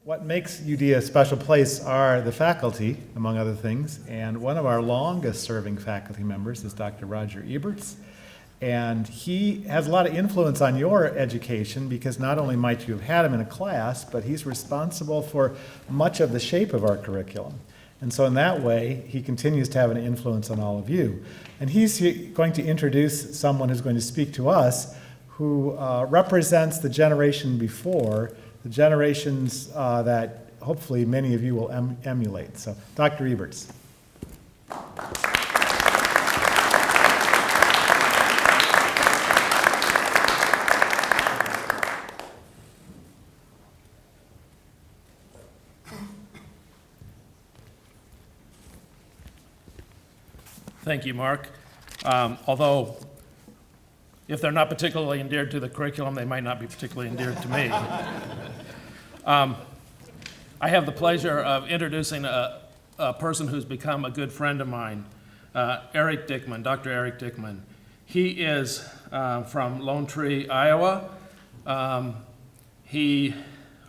What makes UD a special place are the faculty, among other things, and one of our longest-serving faculty members is Dr. Roger Eberts, and he has a lot of influence on your education because not only might you have had him in a class, but he's responsible for much of the shape of our curriculum. And so in that way, he continues to have an influence on all of you. And he's going to introduce someone who's going to speak to us who represents the generation before, the generations that hopefully many of you will emulate. So, Dr. Eberts. Thank you, Mark. Although, if they're not particularly endeared to the curriculum, they might not be particularly endeared to me. I have the pleasure of introducing a person who's become a good friend of mine, Eric Dickman, Dr. Eric Dickman. He is from Lone Tree, Iowa. I'll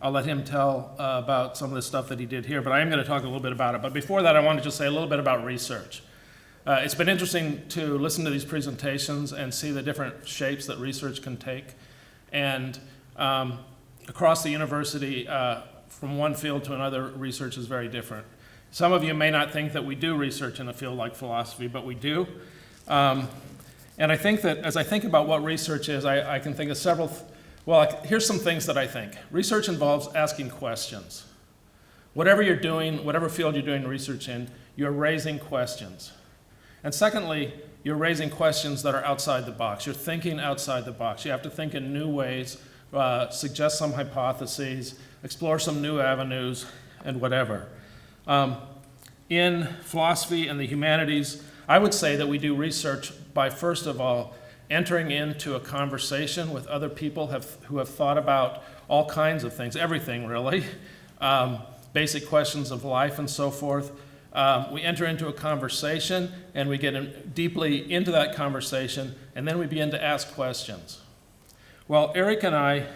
let him tell about some of the stuff that he did here, but I am going to talk a little bit about it. But before that, I want to just say a little bit about research. It's been interesting to listen to these presentations and see the different shapes that research can take. And across the university, from one field to another, research is very different. Some of you may not think that we do research in a field like philosophy, but we do. And I think that as I think about what research is, I can think of several, here's some things that I think. Research involves asking questions. Whatever you're doing, whatever field you're doing research in, you're raising questions. And secondly, you're raising questions that are outside the box. You're thinking outside the box. You have to think in new ways, suggest some hypotheses, explore some new avenues, and whatever. In philosophy and the humanities, I would say that we do research by, first of all, entering into a conversation with other people who have thought about all kinds of things, everything really, basic questions of life and so forth. We enter into a conversation and we get deeply into that conversation, and then we begin to ask questions. Well, Eric and I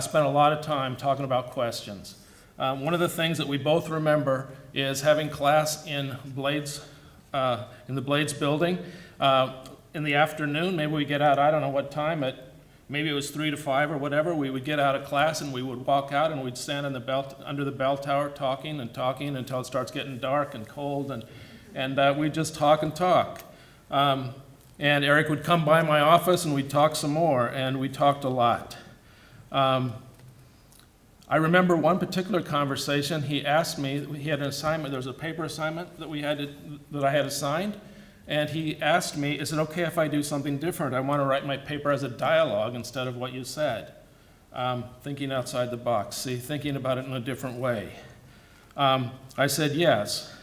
spent a lot of time talking about questions. One of the things that we both remember is having class in the Blades building. In the afternoon, maybe we get out, I don't know what time, maybe it was 3 to 5 or whatever, we would get out of class and we would walk out and we'd stand under the bell tower talking until it starts getting dark and cold, and we'd just talk and talk. And Eric would come by my office and we'd talk some more, and we talked a lot. I remember one particular conversation. He asked me, he had an assignment, there was a paper assignment that I had assigned, and he asked me, is it okay if I do something different? I want to write my paper as a dialogue instead of what you said. Thinking outside the box, thinking about it in a different way. I said yes.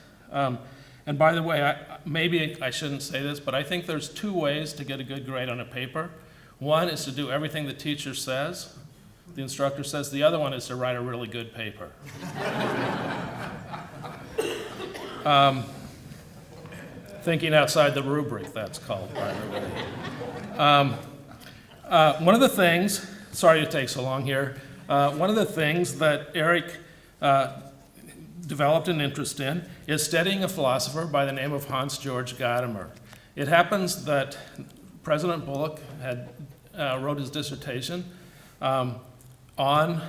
And by the way, maybe I shouldn't say this, but I think there's 2 ways to get a good grade on a paper. One is to do everything the teacher says, the instructor says. The other one is to write a really good paper. Thinking outside the rubric, that's called, by the way. One of the things, sorry to take so long here, one of the things that Eric developed an interest in is studying a philosopher by the name of Hans Georg Gadamer. It happens that President Bullock wrote his dissertation on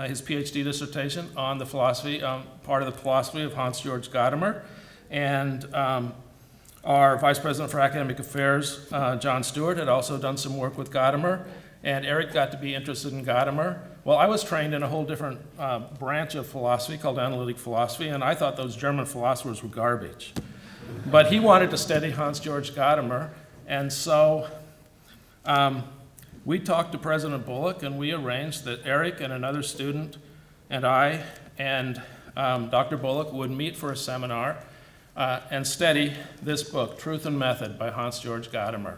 his PhD dissertation on the philosophy, part of the philosophy of Hans Georg Gadamer, and our Vice President for Academic Affairs, John Stewart, had also done some work with Gadamer, and Eric got to be interested in Gadamer. Well, I was trained in a whole different branch of philosophy called analytic philosophy, and I thought those German philosophers were garbage. But he wanted to study Hans Georg Gadamer, and so we talked to President Bullock, and we arranged that Eric and another student and I and Dr. Bullock would meet for a seminar and study this book, Truth and Method by Hans Georg Gadamer.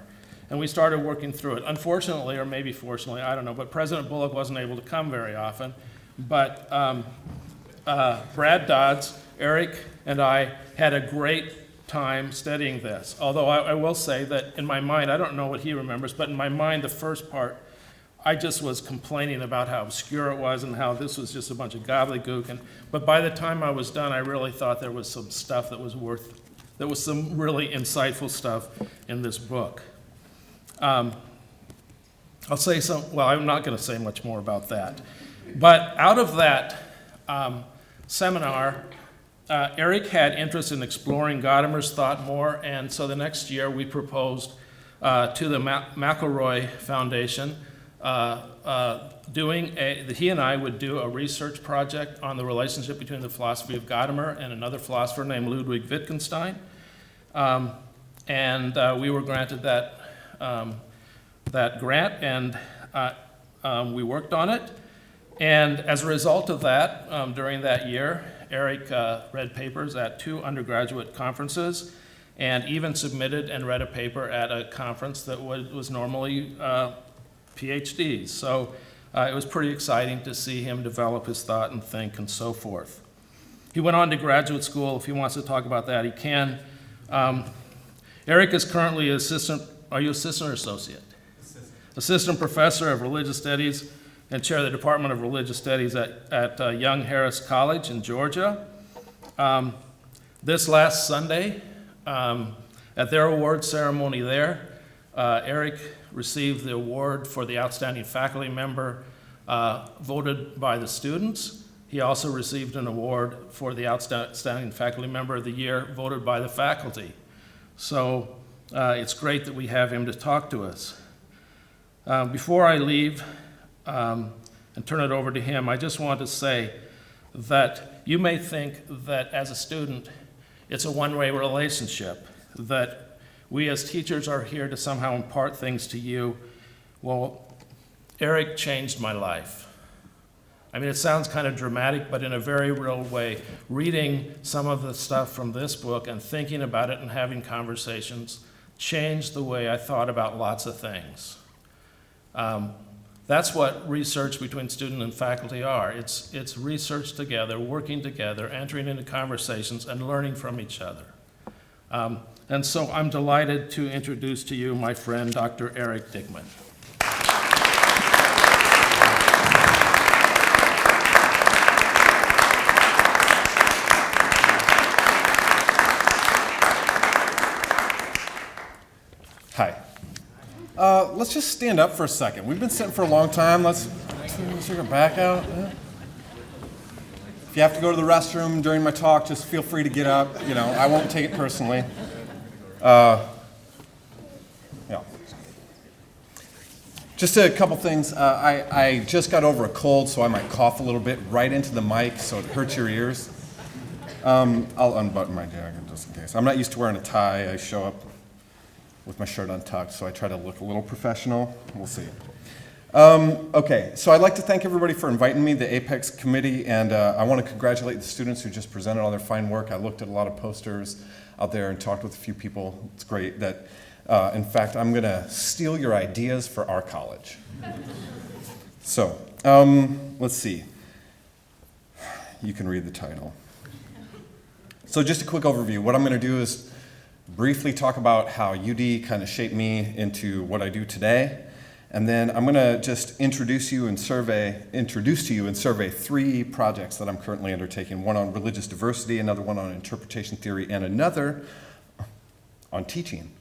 And we started working through it. Unfortunately, or maybe fortunately, I don't know, but President Bullock wasn't able to come very often. But Brad Dodds, Eric, and I had a great time studying this. Although I will say that in my mind, I don't know what he remembers, but in my mind, the first part, I just was complaining about how obscure it was and how this was just a bunch of gobbledygook. But by the time I was done, I really thought there was some stuff that was some really insightful stuff in this book. I'll say well, I'm not going to say much more about that. But out of that seminar, Eric had interest in exploring Gadamer's thought more, and so the next year we proposed to the McElroy Foundation he and I would do a research project on the relationship between the philosophy of Gadamer and another philosopher named Ludwig Wittgenstein. And we were granted that grant, and we worked on it. And as a result of that, during that year, Eric read papers at 2 undergraduate conferences and even submitted and read a paper at a conference that was normally PhDs. So it was pretty exciting to see him develop his thought and think and so forth. He went on to graduate school. If he wants to talk about that, he can. Eric is currently are you assistant or associate? Assistant professor of religious studies and chair of the Department of Religious Studies at Young Harris College in Georgia. This last Sunday, at their award ceremony there, Eric received the award for the outstanding faculty member voted by the students. He also received an award for the outstanding faculty member of the year voted by the faculty. So it's great that we have him to talk to us. Before I leave and turn it over to him, I just want to say that you may think that as a student, it's a one-way relationship, that we as teachers are here to somehow impart things to you. Well, Eric changed my life. I mean, it sounds kind of dramatic, but in a very real way, reading some of the stuff from this book and thinking about it and having conversations changed the way I thought about lots of things. That's what research between student and faculty are. It's research together, working together, entering into conversations, and learning from each other. And so I'm delighted to introduce to you my friend, Dr. Eric Dickman. Hi. Let's just stand up for a second. We've been sitting for a long time. Let's take our back out. Yeah. If you have to go to the restroom during my talk, just feel free to get up. You know, I won't take it personally. Yeah. Just a couple things. I just got over a cold, so I might cough a little bit right into the mic, so it hurts your ears. I'll unbutton my jacket just in case. I'm not used to wearing a tie. I show up with my shirt untucked, so I try to look a little professional. We'll see. Okay, so I'd like to thank everybody for inviting me, the Apex Committee, and I want to congratulate the students who just presented all their fine work. I looked at a lot of posters out there and talked with a few people. It's great that, in fact, I'm going to steal your ideas for our college. So, let's see. You can read the title. So just a quick overview. What I'm going to do is briefly talk about how UD kind of shaped me into what I do today. And then I'm going to just introduce to you and survey 3 projects that I'm currently undertaking. One on religious diversity, another one on interpretation theory, and another on teaching.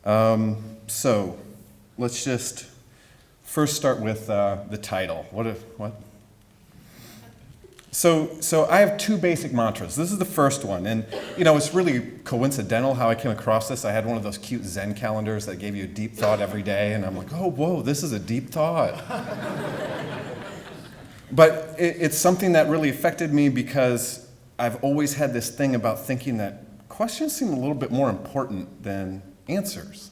So let's just first start with the title. What? So I have 2 basic mantras. This is the first one, and you know, it's really coincidental how I came across this. I had one of those cute Zen calendars that gave you a deep thought every day, and I'm like, oh, whoa, this is a deep thought. But it's something that really affected me because I've always had this thing about thinking that questions seem a little bit more important than answers.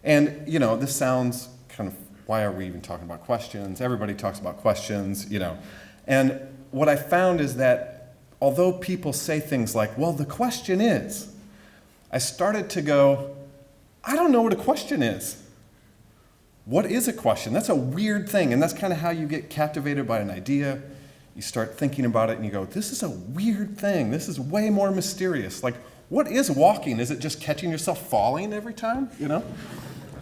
And you know, this sounds kind of, why are we even talking about questions? Everybody talks about questions, you know. And what I found is that although people say things like, well, the question is, I started to go, I don't know what a question is. What is a question? That's a weird thing, and that's kind of how you get captivated by an idea. You start thinking about it, and you go, this is a weird thing. This is way more mysterious. Like, what is walking? Is it just catching yourself falling every time, you know?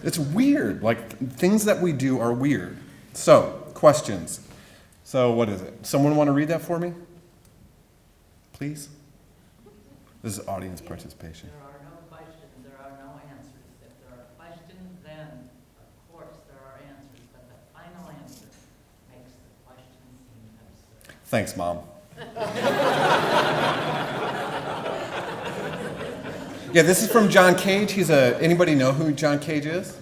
It's weird. Like, things that we do are weird. So, questions. So, what is it? Someone want to read that for me? Please? This is audience participation. There are no questions, there are no answers. If there are questions, then, of course, there are answers, but the final answer makes the question seem absurd. Thanks, Mom. Yeah, this is from John Cage. Anybody know who John Cage is?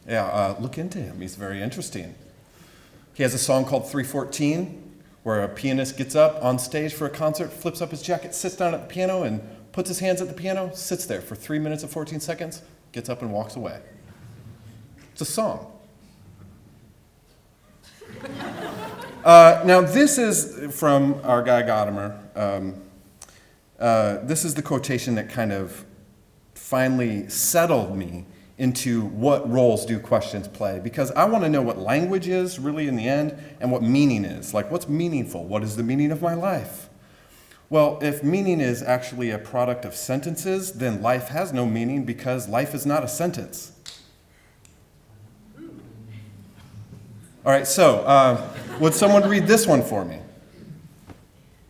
Yeah, look into him. He's very interesting. He has a song called 314, where a pianist gets up on stage for a concert, flips up his jacket, sits down at the piano, and puts his hands at the piano, sits there for 3 minutes and 14 seconds, gets up and walks away. It's a song. Now, this is from our guy Gadamer. This is the quotation that kind of finally settled me into what roles do questions play, because I want to know what language is really in the end and what meaning is. Like, what's meaningful? What is the meaning of my life? Well, if meaning is actually a product of sentences, then life has no meaning because life is not a sentence. All right, so would someone read this one for me?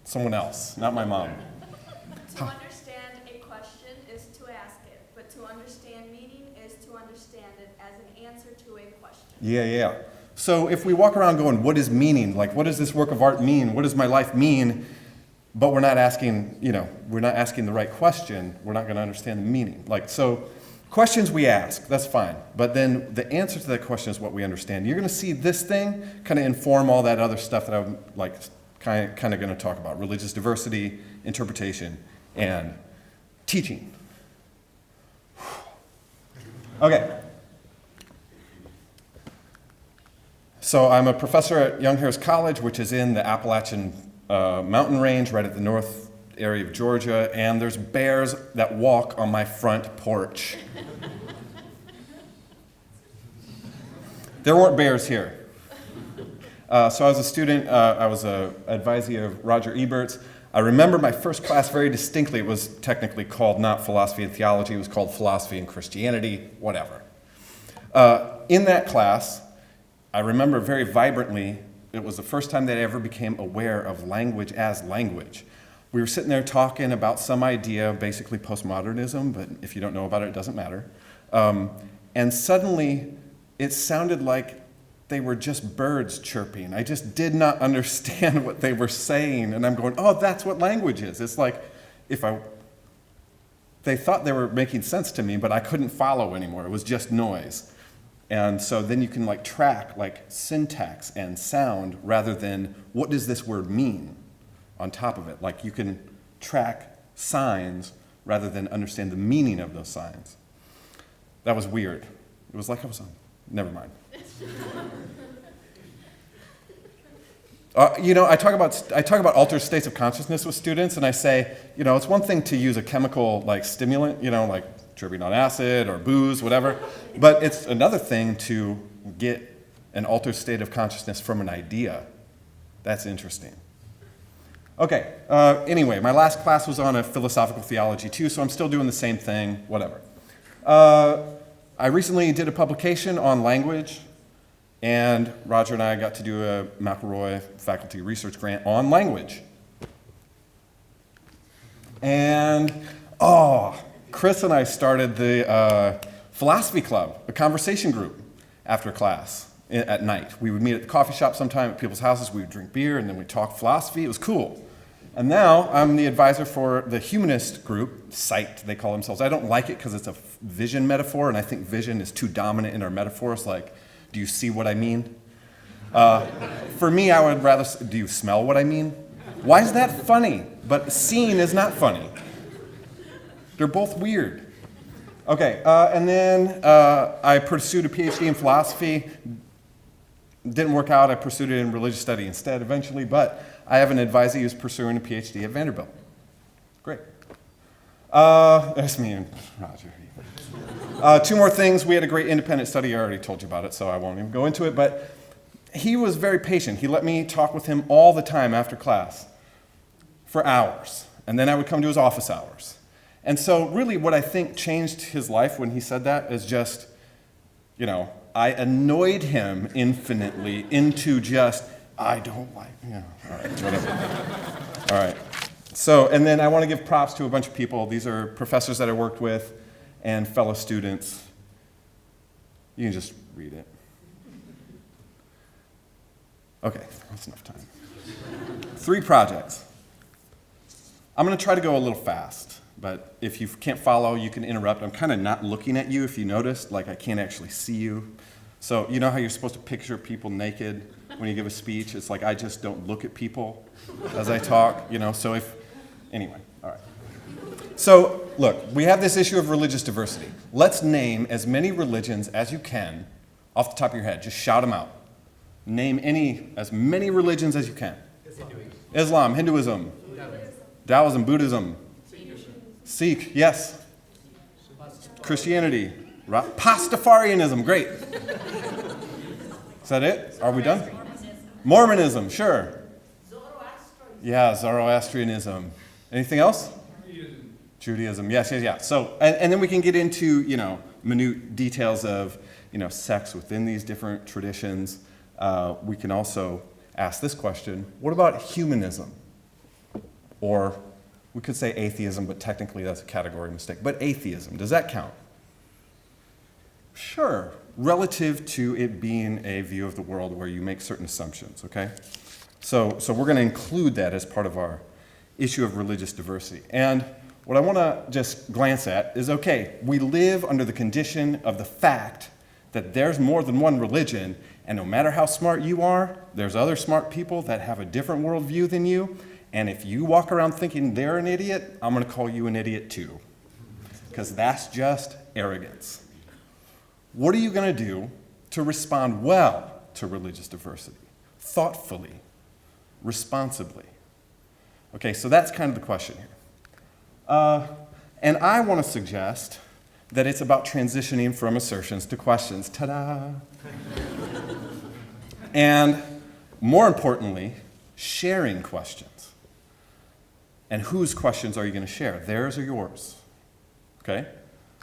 Someone else, not my mom. To understand a question is to ask it, but to understand meaning is to understand it as an answer to a question. Yeah. So if we walk around going, what is meaning? Like, what does this work of art mean? What does my life mean? But we're not asking, we're not asking the right question. We're not going to understand the meaning. Like, so questions we ask, that's fine. But then the answer to that question is what we understand. You're going to see this thing kind of inform all that other stuff that I'm kind of going to talk about. Religious diversity, interpretation, and teaching. Okay. So I'm a professor at Young Harris College, which is in the Appalachian mountain range right at the north area of Georgia, and there's bears that walk on my front porch. There weren't bears here. So I was a student, I was an advisee of Roger Ebert's. I remember my first class very distinctly. It was technically called not philosophy and theology, it was called philosophy and Christianity, whatever. In that class, I remember very vibrantly, it was the first time that I ever became aware of language as language. We were sitting there talking about some idea, basically postmodernism, but if you don't know about it, it doesn't matter. And suddenly, it sounded like they were just birds chirping. I just did not understand what they were saying, and I'm going, oh, that's what language is. It's like they thought they were making sense to me, but I couldn't follow anymore. It was just noise. And so then you can track syntax and sound rather than what does this word mean on top of it. Like you can track signs rather than understand the meaning of those signs. That was weird. It was like I was on, never mind. I talk about altered states of consciousness with students, and I say, it's one thing to use a chemical stimulant, like tripping on acid or booze, whatever, but it's another thing to get an altered state of consciousness from an idea. That's interesting. Okay, anyway, my last class was on a philosophical theology too, so I'm still doing the same thing, whatever. I recently did a publication on language, and Roger and I got to do a McElroy faculty research grant on language. And, Chris and I started the philosophy club, a conversation group, after class at night. We would meet at the coffee shop sometime at people's houses. We would drink beer, and then we'd talk philosophy. It was cool. And now I'm the advisor for the humanist group, SIGHT, they call themselves. I don't like it because it's a vision metaphor, and I think vision is too dominant in our metaphors. Like, do you see what I mean? For me, I would rather, do you smell what I mean? Why is that funny? But seeing is not funny. They're both weird. Okay, and then I pursued a PhD in philosophy. Didn't work out. I pursued it in religious study instead eventually, but I have an advisee who's pursuing a PhD at Vanderbilt. Great. That's me and Roger. Two more things. We had a great independent study. I already told you about it, so I won't even go into it, but he was very patient. He let me talk with him all the time after class for hours, and then I would come to his office hours. And so really what I think changed his life when he said that is just I annoyed him infinitely into just, I don't like, all right, whatever. All right. So, and then I want to give props to a bunch of people. These are professors that I worked with and fellow students. You can just read it. Okay, that's enough time. 3 projects. I'm going to try to go a little fast, but if you can't follow, you can interrupt. I'm kind of not looking at you, if you noticed, like I can't actually see you. So you know how you're supposed to picture people naked when you give a speech? It's like I just don't look at people as I talk, so anyway, all right. So look, we have this issue of religious diversity. Let's name as many religions as you can off the top of your head. Just shout them out. Name as many religions as you can. Islam, Hinduism, Taoism, Buddhism, Sikh, yes. Christianity, Pastafarianism, great. Is that it? Are we done? Mormonism, sure. Yeah, Zoroastrianism. Anything else? Judaism, yes. So, and then we can get into, minute details of, sex within these different traditions. We can also ask this question, what about humanism? Or we could say atheism, but technically that's a category mistake. But atheism, does that count? Sure, relative to it being a view of the world where you make certain assumptions, okay? So we're going to include that as part of our issue of religious diversity. And what I want to just glance at is, okay, we live under the condition of the fact that there's more than one religion, and no matter how smart you are, there's other smart people that have a different worldview than you, and if you walk around thinking they're an idiot, I'm going to call you an idiot too, because that's just arrogance. What are you going to do to respond well to religious diversity? Thoughtfully, responsibly. Okay, so that's kind of the question here. And I want to suggest that it's about transitioning from assertions to questions. Ta-da! And more importantly, sharing questions. And whose questions are you going to share? Theirs or yours? Okay?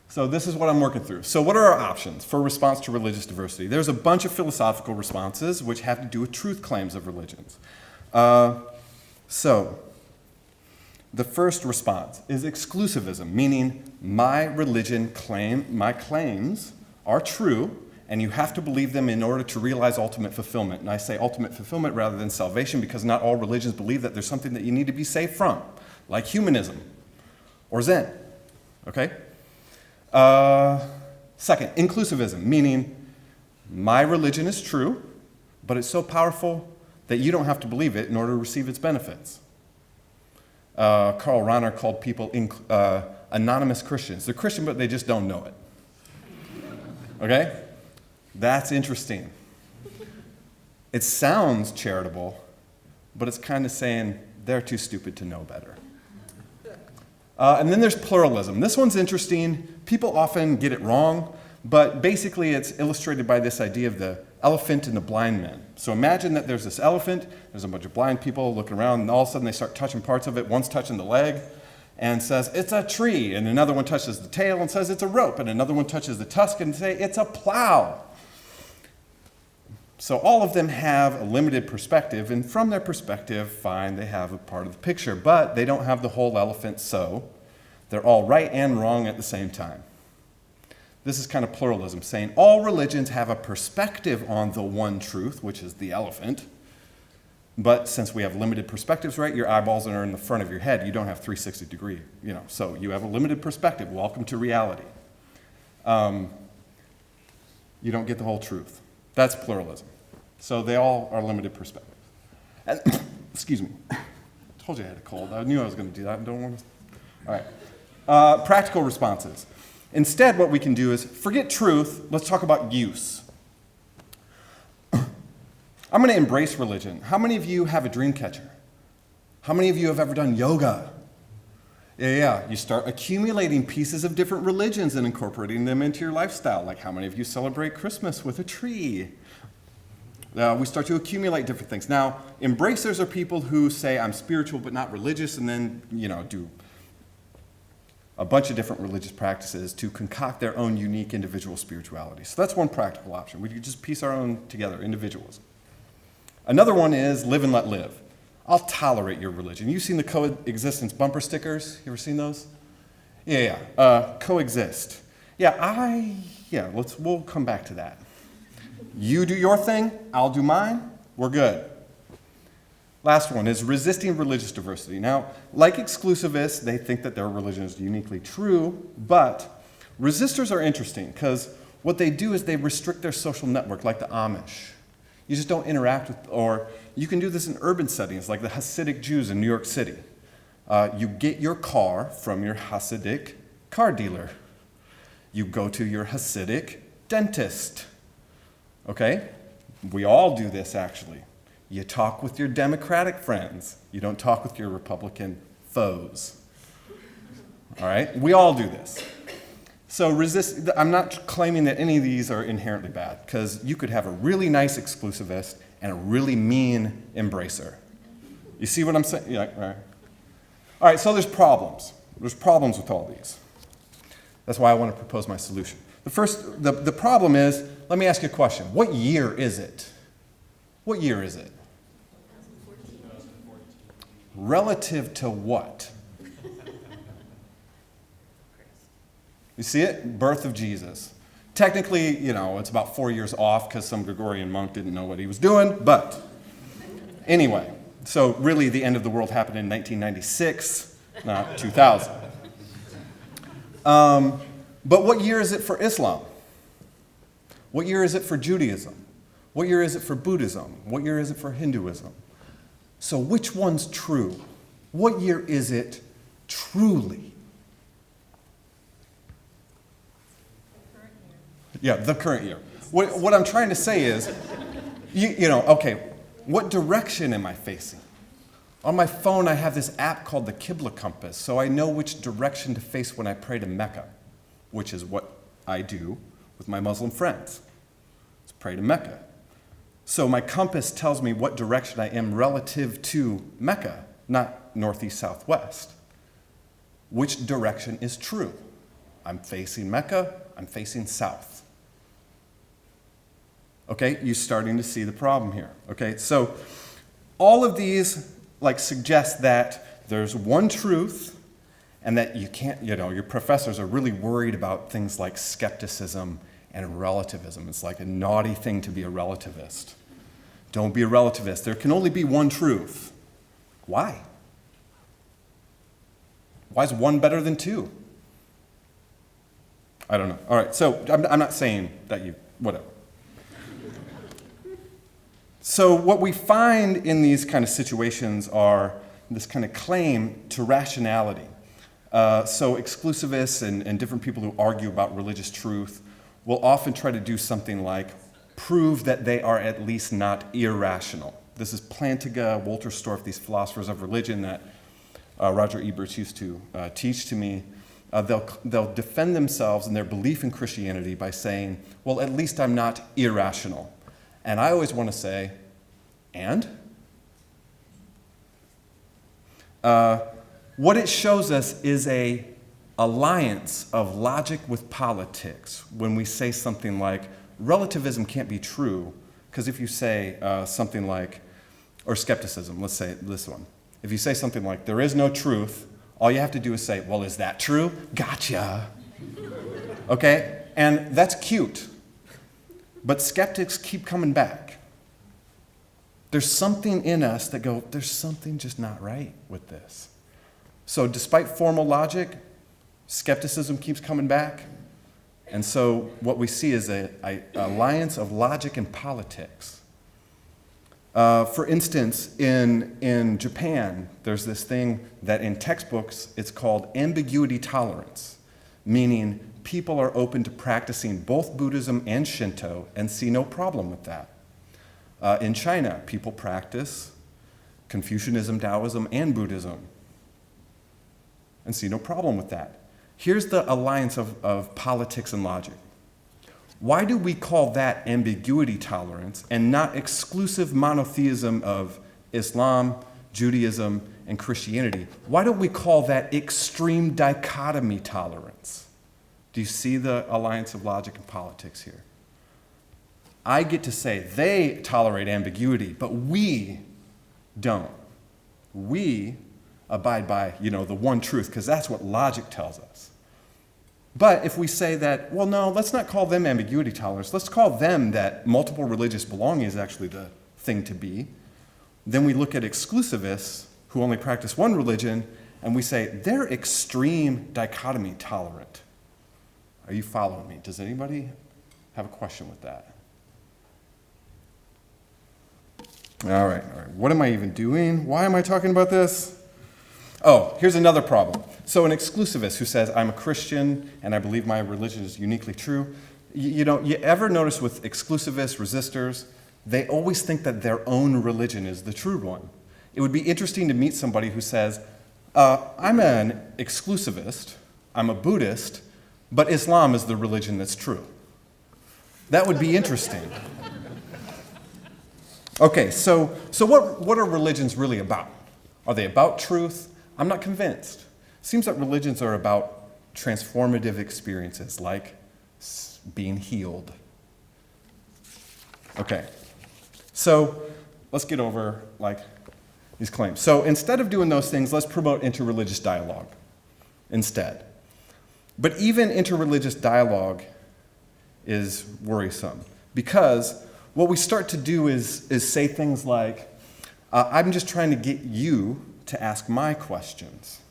So this is what I'm working through. So what are our options for response to religious diversity? There's a bunch of philosophical responses which have to do with truth claims of religions. So the first response is exclusivism, meaning my claims are true, and you have to believe them in order to realize ultimate fulfillment. And I say ultimate fulfillment rather than salvation because not all religions believe that there's something that you need to be saved from, like humanism or Zen, okay? Second, inclusivism, meaning my religion is true, but it's so powerful that you don't have to believe it in order to receive its benefits. Karl Rahner called people anonymous Christians. They're Christian, but they just don't know it. Okay? That's interesting. It sounds charitable, but it's kind of saying they're too stupid to know better. And then there's pluralism. This one's interesting. People often get it wrong, but basically it's illustrated by this idea of the elephant and the blind man. So imagine that there's this elephant, there's a bunch of blind people looking around, and all of a sudden they start touching parts of it. One's touching the leg and says, it's a tree, and another one touches the tail and says, it's a rope, and another one touches the tusk and say, it's a plow. So all of them have a limited perspective, and from their perspective, fine, they have a part of the picture, but they don't have the whole elephant, so they're all right and wrong at the same time. This is kind of pluralism, saying all religions have a perspective on the one truth, which is the elephant, but since we have limited perspectives, right, your eyeballs are in the front of your head, you don't have 360 degree, so you have a limited perspective. Welcome to reality. You don't get the whole truth. That's pluralism. So they all are limited perspectives. And, excuse me. I told you I had a cold. I knew I was going to do that. Don't want to. All right. Practical responses. Instead, what we can do is forget truth. Let's talk about use. I'm going to embrace religion. How many of you have a dream catcher? How many of you have ever done yoga? Yeah. You start accumulating pieces of different religions and incorporating them into your lifestyle. Like how many of you celebrate Christmas with a tree? We start to accumulate different things. Now, embracers are people who say, I'm spiritual but not religious, and then, do a bunch of different religious practices to concoct their own unique individual spirituality. So that's one practical option. We could just piece our own together, individualism. Another one is live and let live. I'll tolerate your religion. You've seen the coexistence bumper stickers? You ever seen those? Yeah. Coexist. We'll come back to that. You do your thing, I'll do mine, we're good. Last one is resisting religious diversity. Now, like exclusivists, they think that their religion is uniquely true, but resistors are interesting because what they do is they restrict their social network, like the Amish. You just don't interact with, or you can do this in urban settings, like the Hasidic Jews in New York City. You get your car from your Hasidic car dealer. You go to your Hasidic dentist. Okay? We all do this, actually. You talk with your Democratic friends. You don't talk with your Republican foes. All right? We all do this. So I'm not claiming that any of these are inherently bad, because you could have a really nice exclusivist and a really mean embracer. You see what I'm saying? Yeah, all right. All right, so there's problems. There's problems with all these. That's why I want to propose my solution. The problem is, let me ask you a question. What year is it? What year is it? 2014. Relative to what? You see it? Birth of Jesus. Technically, it's about 4 years off because some Gregorian monk didn't know what he was doing, but anyway. So really the end of the world happened in 1996, not 2000. But what year is it for Islam? What year is it for Judaism? What year is it for Buddhism? What year is it for Hinduism? So which one's true? What year is it truly? Yeah, the current year. What I'm trying to say is, what direction am I facing? On my phone, I have this app called the Qibla Compass, so I know which direction to face when I pray to Mecca, which is what I do with my Muslim friends. Let's pray to Mecca. So my compass tells me what direction I am relative to Mecca, not northeast, southwest. Which direction is true? I'm facing Mecca, I'm facing south. Okay, you're starting to see the problem here. Okay, so all of these suggest that there's one truth and that you can't, your professors are really worried about things like skepticism and relativism. It's like a naughty thing to be a relativist. Don't be a relativist. There can only be one truth. Why? Why is one better than two? I don't know. All right, so I'm not saying that whatever. So what we find in these kind of situations are this kind of claim to rationality. So exclusivists and different people who argue about religious truth will often try to do something like prove that they are at least not irrational. This is Plantinga, Wolterstorff, these philosophers of religion that Roger Ebert used to teach to me. They'll defend themselves and their belief in Christianity by saying, well, at least I'm not irrational. And I always want to say, and? What it shows us is an alliance of logic with politics when we say something like, relativism can't be true, because if you say something like, or skepticism, let's say this one. If you say something like, there is no truth, all you have to do is say, well, is that true? Gotcha. Okay? And that's cute. But skeptics keep coming back. There's something in us that there's something just not right with this. So despite formal logic, skepticism keeps coming back. And so what we see is an alliance of logic and politics. For instance, in Japan, there's this thing that in textbooks, it's called ambiguity tolerance, meaning people are open to practicing both Buddhism and Shinto and see no problem with that. In China, people practice Confucianism, Taoism, and Buddhism and see no problem with that. Here's the alliance of politics and logic. Why do we call that ambiguity tolerance and not exclusive monotheism of Islam, Judaism, and Christianity, why don't we call that extreme dichotomy tolerance? Do you see the alliance of logic and politics here? I get to say they tolerate ambiguity, but we don't. We abide by, the one truth, because that's what logic tells us. But if we say that, well, no, let's not call them ambiguity tolerance. Let's call them that multiple religious belonging is actually the thing to be. Then we look at exclusivists who only practice one religion, and we say they're extreme dichotomy tolerant. Are you following me? Does anybody have a question with that? All right. What am I even doing? Why am I talking about this? Oh, here's another problem. So an exclusivist who says, I'm a Christian and I believe my religion is uniquely true, you ever notice with exclusivists, resistors, they always think that their own religion is the true one. It would be interesting to meet somebody who says, I'm an exclusivist, I'm a Buddhist, but Islam is the religion that's true. That would be interesting. Okay, so what are religions really about? Are they about truth? I'm not convinced. It seems that religions are about transformative experiences, like being healed. Okay, so let's get over these claims. So instead of doing those things, let's promote interreligious dialogue instead. But even interreligious dialogue is worrisome because what we start to do is say things like, I'm just trying to get you to ask my questions.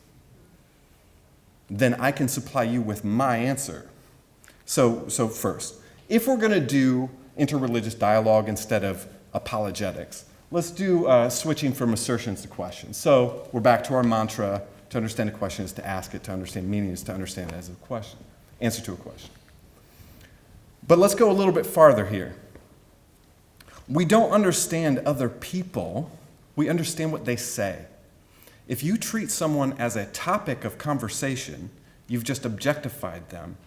Then I can supply you with my answer. So first, if we're going to do interreligious dialogue instead of apologetics, let's do switching from assertions to questions. So we're back to our mantra. To understand a question is to ask it. To understand meaning is to understand it as a question. Answer to a question. But let's go a little bit farther here. We don't understand other people. We understand what they say. If you treat someone as a topic of conversation, you've just objectified them,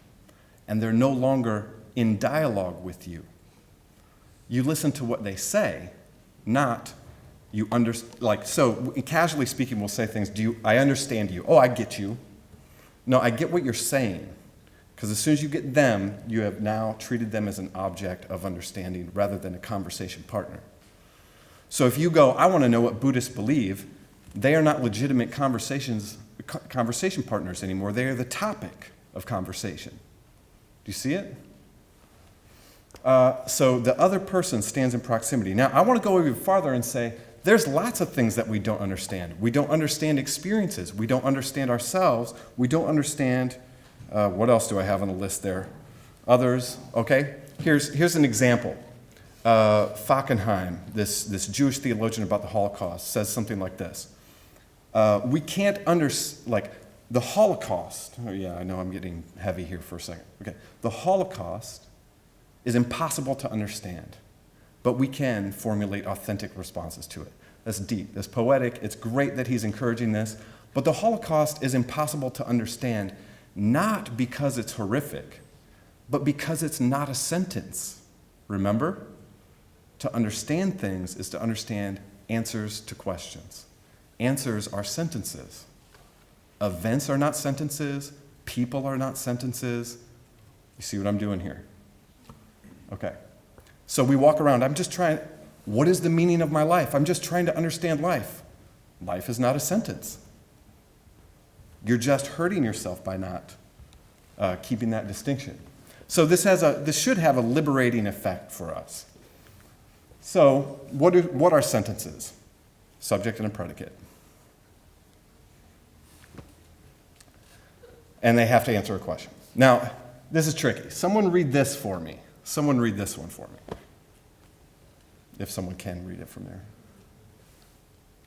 and they're no longer in dialogue with you. You listen to what they say, not you understand. So casually speaking, we'll say things, I understand you. Oh, I get you. No, I get what you're saying. Because as soon as you get them, you have now treated them as an object of understanding rather than a conversation partner. So if you go, I want to know what Buddhists believe, they are not legitimate conversation partners anymore. They are the topic of conversation. Do you see it? So the other person stands in proximity. Now, I want to go even farther and say, there's lots of things that we don't understand. We don't understand experiences. We don't understand ourselves. We don't understand, what else do I have on the list there? Others, okay? Here's an example. Fackenheim, this Jewish theologian about the Holocaust, says something like this. We can't understand, the Holocaust, oh yeah, I know I'm getting heavy here for a second. Okay, the Holocaust is impossible to understand, but we can formulate authentic responses to it. That's deep, that's poetic, it's great that he's encouraging this, but the Holocaust is impossible to understand, not because it's horrific, but because it's not a sentence. Remember? To understand things is to understand answers to questions. Answers are sentences. Events are not sentences. People are not sentences. You see what I'm doing here? Okay. So we walk around, what is the meaning of my life? I'm just trying to understand life. Life is not a sentence. You're just hurting yourself by not keeping that distinction. So this should have a liberating effect for us. So what are sentences? Subject and a predicate. And they have to answer a question. Now, this is tricky. Someone read this for me. Someone read this one for me. If someone can read it from there.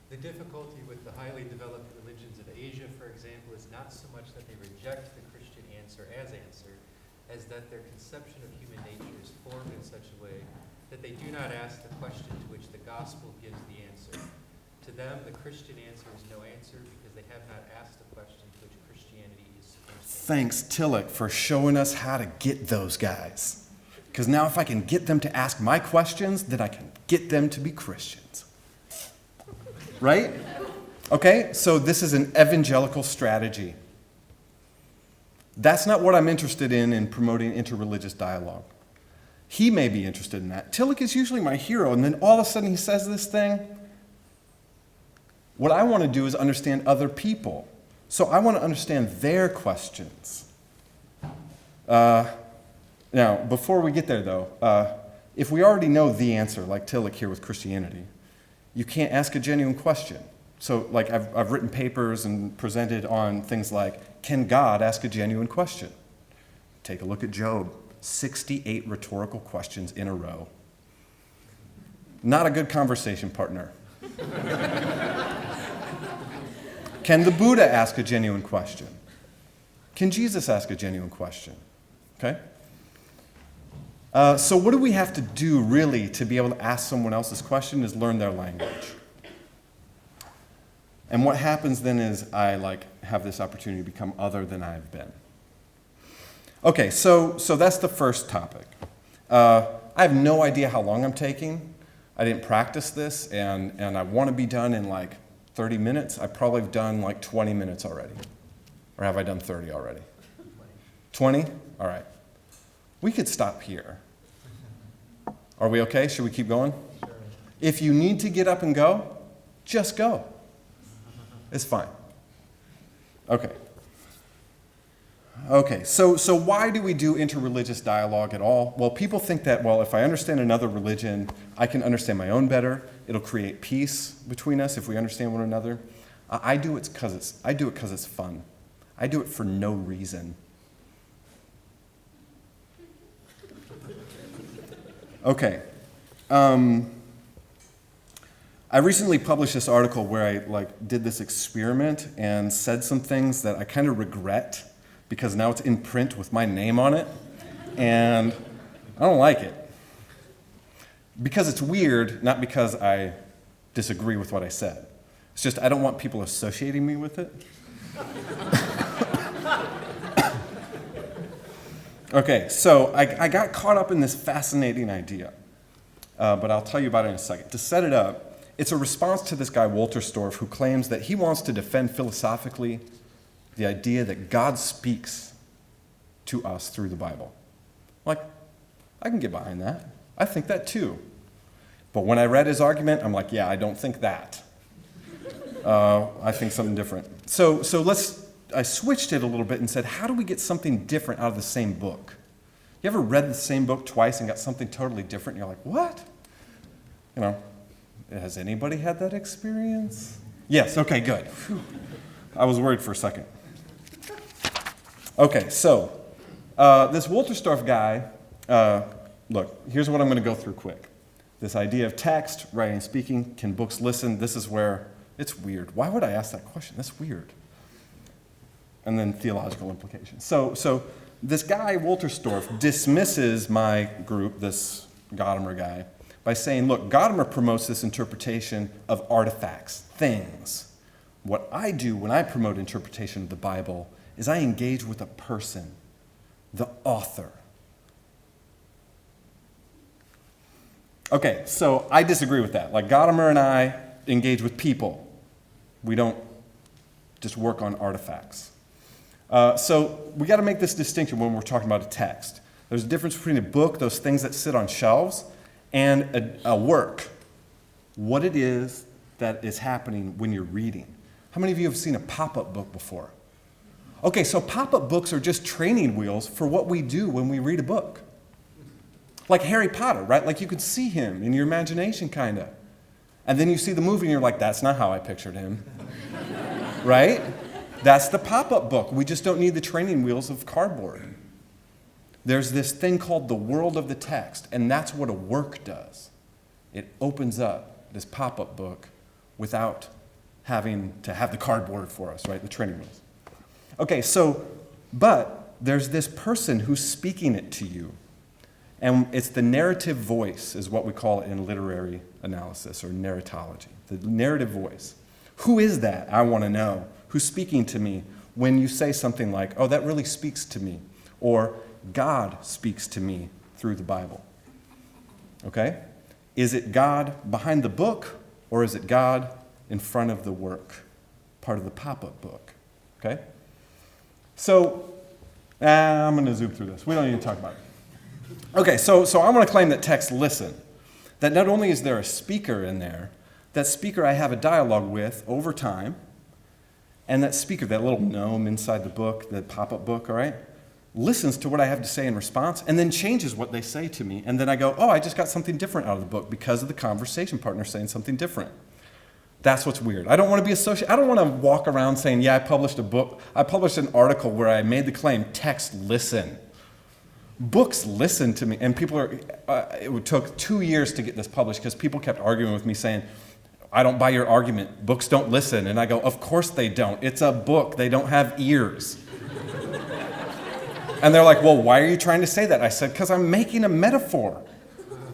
The difficulty with the highly developed religions of Asia, for example, is not so much that they reject the Christian answer as that their conception of human nature is formed in such a way that they do not ask the question to which the gospel gives the answer. To them, the Christian answer is no answer because they have not asked the question to which Christianity is supposed to answer. Thanks, Tillich, for showing us how to get those guys. Because now if I can get them to ask my questions, then I can get them to be Christians. Right? Okay, so this is an evangelical strategy. That's not what I'm interested in promoting interreligious dialogue. He may be interested in that. Tillich is usually my hero, and then all of a sudden he says this thing. What I want to do is understand other people. So I want to understand their questions. Now, before we get there, though, if we already know the answer, like Tillich here with Christianity, you can't ask a genuine question. So, like, I've written papers and presented on things like, can God ask a genuine question? Take a look at Job. 68 rhetorical questions in a row. Not a good conversation partner. Can the Buddha ask a genuine question? Can Jesus ask a genuine question? Okay? So what do we have to do, really, to be able to ask someone else's question is learn their language. And what happens then is I have this opportunity to become other than I've been. Okay, so that's the first topic. I have no idea how long I'm taking. I didn't practice this, and I want to be done in 30 minutes. I probably have done 20 minutes already. Or have I done 30 already? 20? All right. We could stop here. Are we okay? Should we keep going? Sure. If you need to get up and go, just go. It's fine. Okay. Okay, so why do we do interreligious dialogue at all? Well, people think that, if I understand another religion, I can understand my own better. It'll create peace between us if we understand one another. I do it because it's fun. I do it for no reason. Okay. I recently published this article where I did this experiment and said some things that I kind of regret because now it's in print with my name on it, and I don't like it. Because it's weird, not because I disagree with what I said. It's just I don't want people associating me with it. Okay, so I got caught up in this fascinating idea, but I'll tell you about it in a second. To set it up, it's a response to this guy, Wolterstorff, who claims that he wants to defend philosophically the idea that God speaks to us through the Bible. I can get behind that. I think that too. But when I read his argument, I'm like, yeah, I don't think that. I think something different. So I switched it a little bit and said, how do we get something different out of the same book? You ever read the same book twice and got something totally different? And you're like, what? Has anybody had that experience? Yes, okay, good. Whew. I was worried for a second. Okay, so this Wolterstorff guy, look, here's what I'm going to go through quick. This idea of text, writing, speaking, can books listen? This is where it's weird. Why would I ask that question? That's weird. And then theological implications. So this guy, Wolterstorff, dismisses my group, this Gadamer guy, by saying, look, Gadamer promotes this interpretation of artifacts, things. What I do when I promote interpretation of the Bible is I engage with a person, the author. Okay, so I disagree with that. Gadamer and I engage with people. We don't just work on artifacts. So we got to make this distinction when we're talking about a text. There's a difference between a book, those things that sit on shelves, and a work, what it is that is happening when you're reading. How many of you have seen a pop-up book before? Okay, so pop-up books are just training wheels for what we do when we read a book. Like Harry Potter, right? You could see him in your imagination, kind of. And then you see the movie and you're like, that's not how I pictured him. Right? That's the pop-up book. We just don't need the training wheels of cardboard. There's this thing called the world of the text, and that's what a work does. It opens up this pop-up book without having to have the cardboard for us, right? The training wheels. Okay, but there's this person who's speaking it to you. And it's the narrative voice is what we call it in literary analysis or narratology. The narrative voice. Who is that? I want to know. Who's speaking to me when you say something like, oh, that really speaks to me. Or God speaks to me through the Bible. Okay? Is it God behind the book or is it God in front of the work? part of the pop-up book. Okay? So, I'm going to zoom through this. We don't need to talk about it. Okay, so I want to claim that texts listen. That not only is there a speaker in there, that speaker I have a dialogue with over time, and that speaker, that little gnome inside the book, the pop-up book, all right, listens to what I have to say in response and then changes what they say to me. And then I go, oh, I just got something different out of the book because of the conversation partner saying something different. That's what's weird. I don't want to be associated. I don't want to walk around saying, yeah, I published a book. I published an article where I made the claim, texts listen. Books listen to me. And people are, it took 2 years to get this published because people kept arguing with me saying, I don't buy your argument. Books don't listen. And I go, of course they don't. It's a book. They don't have ears. And they're like, well, why are you trying to say that? I said, because I'm making a metaphor.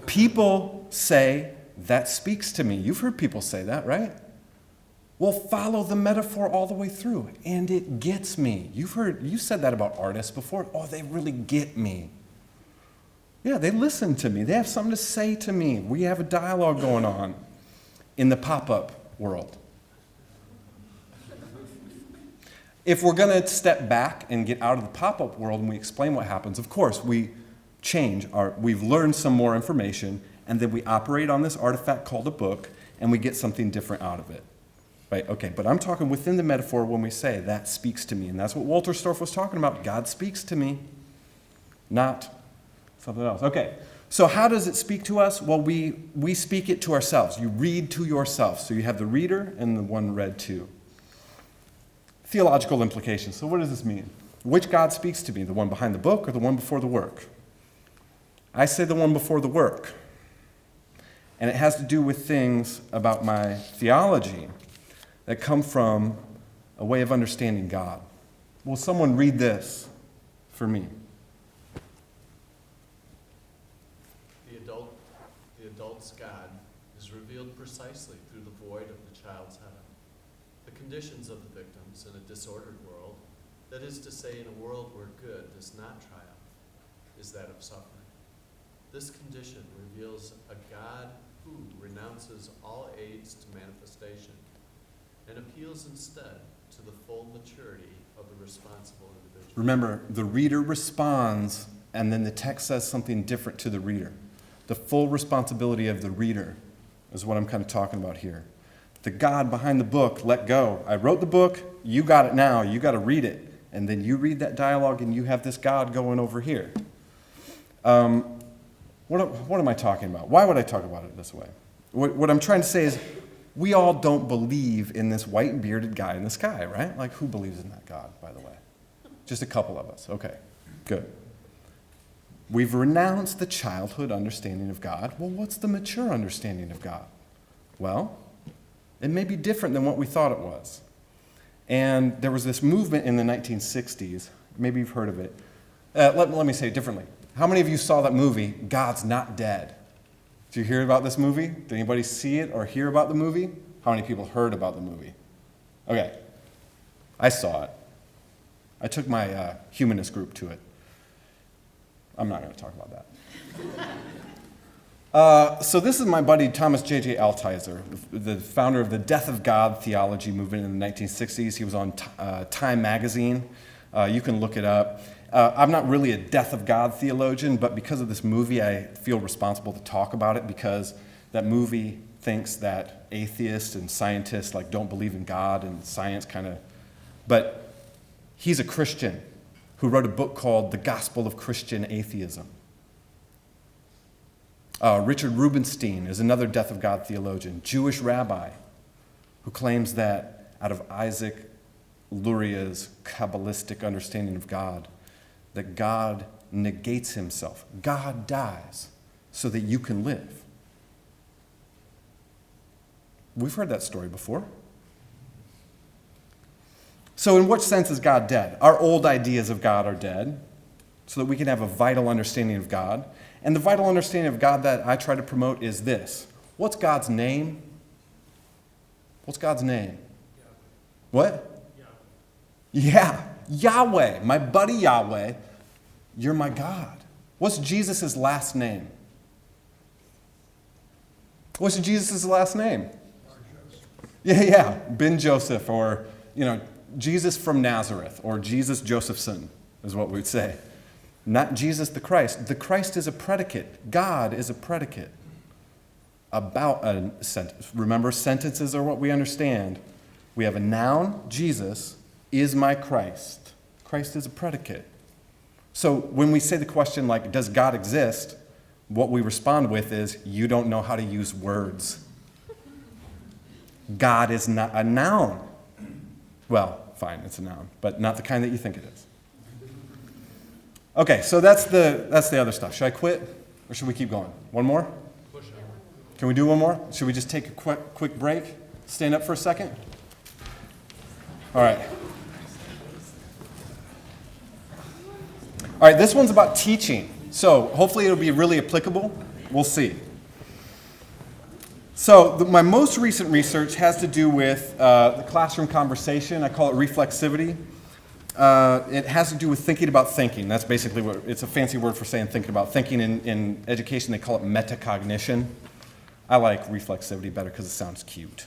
People say, that speaks to me. You've heard people say that, right? Well, follow the metaphor all the way through, and it gets me. You said that about artists before. Oh, they really get me. Yeah, they listen to me. They have something to say to me. We have a dialogue going on in the pop-up world. If we're going to step back and get out of the pop-up world and we explain what happens, of course, we've learned some more information, and then we operate on this artifact called a book, and we get something different out of it. Right? Okay, but I'm talking within the metaphor when we say, that speaks to me. And that's what Wolterstorff was talking about. God speaks to me, not something else. Okay, so how does it speak to us? Well, we speak it to ourselves. You read to yourself. So you have the reader and the one read to. Theological implications. So what does this mean? Which God speaks to me? The one behind the book or the one before the work? I say the one before the work. And it has to do with things about my theology that come from a way of understanding God. Will someone read this for me? The adult's God is revealed precisely through the void of the child's heaven. The conditions of the victims in a disordered world, that is to say, in a world where good does not triumph, is that of suffering. This condition reveals a God who renounces all aids to manifestation and appeals instead to the full maturity of the responsible individual. Remember, the reader responds, and then the text says something different to the reader. The full responsibility of the reader is what I'm kind of talking about here. The God behind the book let go. I wrote the book, you got it now, you got to read it. And then you read that dialogue and you have this God going over here. What am I talking about? Why would I talk about it this way? What I'm trying to say is we all don't believe in this white bearded guy in the sky, right? Like, who believes in that God, by the way? Just a couple of us. Okay, good. We've renounced the childhood understanding of God. Well, what's the mature understanding of God? Well, it may be different than what we thought it was. And there was this movement in the 1960s. Maybe you've heard of it. Let me say it differently. How many of you saw that movie, God's Not Dead? Did you hear about this movie? Did anybody see it or hear about the movie? How many people heard about the movie? Okay, I saw it. I took my humanist group to it. I'm not going to talk about that. So this is my buddy Thomas J.J. Altizer, the founder of the Death of God theology movement in the 1960s. He was on Time magazine. You can look it up. I'm not really a Death of God theologian, but because of this movie, I feel responsible to talk about it because that movie thinks that atheists and scientists don't believe in God and science kind of. But he's a Christian who wrote a book called The Gospel of Christian Atheism. Richard Rubinstein is another Death of God theologian, Jewish rabbi, who claims that out of Isaac Luria's Kabbalistic understanding of God, that God negates himself. God dies so that you can live. We've heard that story before. So in what sense is God dead? Our old ideas of God are dead so that we can have a vital understanding of God. And the vital understanding of God that I try to promote is this. What's God's name? What's God's name? What? Yeah, Yahweh, my buddy Yahweh, you're my God. What's Jesus' last name? What's Jesus' last name? Yeah, Ben Joseph or Jesus from Nazareth, or Jesus Josephson is what we'd say. Not Jesus the Christ. The Christ is a predicate. God is a predicate about a sentence. Remember, sentences are what we understand. We have a noun, Jesus is my Christ. Christ is a predicate. So when we say the question like, does God exist? What we respond with is, you don't know how to use words. God is not a noun. Well, fine, it's a noun, but not the kind that you think it is. Okay, so that's the other stuff. Should I quit, or should we keep going? One more? Can we do one more? Should we just take a quick break? Stand up for a second? All right. All right, this one's about teaching. So hopefully it'll be really applicable. We'll see. So my most recent research has to do with the classroom conversation. I call it reflexivity. It has to do with thinking about thinking. That's basically what, it's a fancy word for saying thinking about thinking. In education, they call it metacognition. I like reflexivity better because it sounds cute.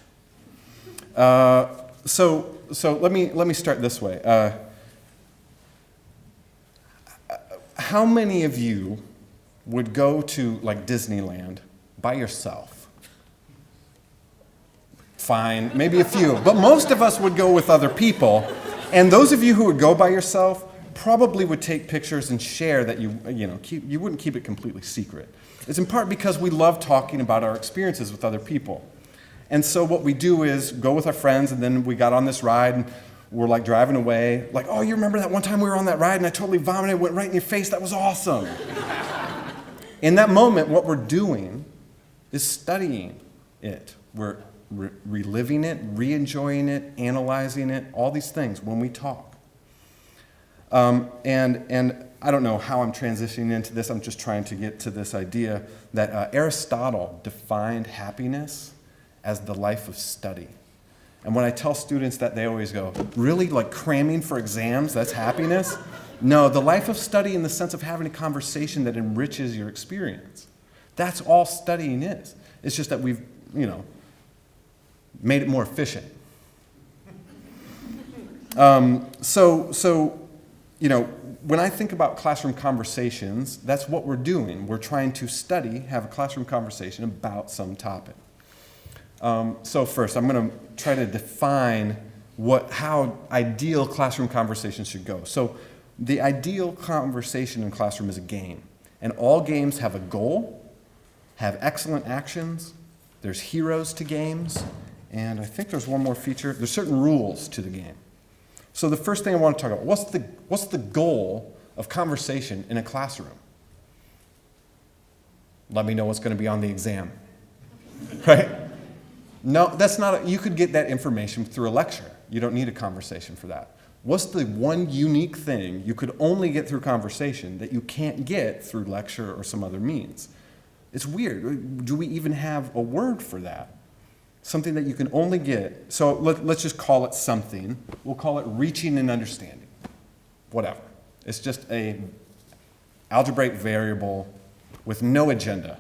So let me start this way. How many of you would go to like Disneyland by yourself? Fine, maybe a few, but most of us would go with other people. And those of you who would go by yourself probably would take pictures and share that you wouldn't keep it completely secret. It's in part because we love talking about our experiences with other people. And so what we do is go with our friends, and then we got on this ride, and we're like driving away, like, oh, you remember that one time we were on that ride and I totally vomited, went right in your face, that was awesome. In that moment, what we're doing is studying it. We're reliving it, re-enjoying it, analyzing it, all these things when we talk. And I don't know how I'm transitioning into this. I'm just trying to get to this idea that Aristotle defined happiness as the life of study. And when I tell students that, they always go, really, like cramming for exams, that's happiness? No, the life of study in the sense of having a conversation that enriches your experience. That's all studying is. It's just that we've, made it more efficient. When I think about classroom conversations, that's what we're doing. We're trying to study, have a classroom conversation about some topic. So first, I'm going to try to define how ideal classroom conversations should go. So the ideal conversation in classroom is a game. And all games have a goal, have excellent actions, there's heroes to games, and I think there's one more feature. There's certain rules to the game. So the first thing I want to talk about, what's the goal of conversation in a classroom? Let me know what's going to be on the exam. Right? No, that's not, you could get that information through a lecture. You don't need a conversation for that. What's the one unique thing you could only get through conversation that you can't get through lecture or some other means? It's weird. Do we even have a word for that? Something that you can only get. So let's just call it something. We'll call it reaching and understanding. Whatever. It's just a algebraic variable with no agenda.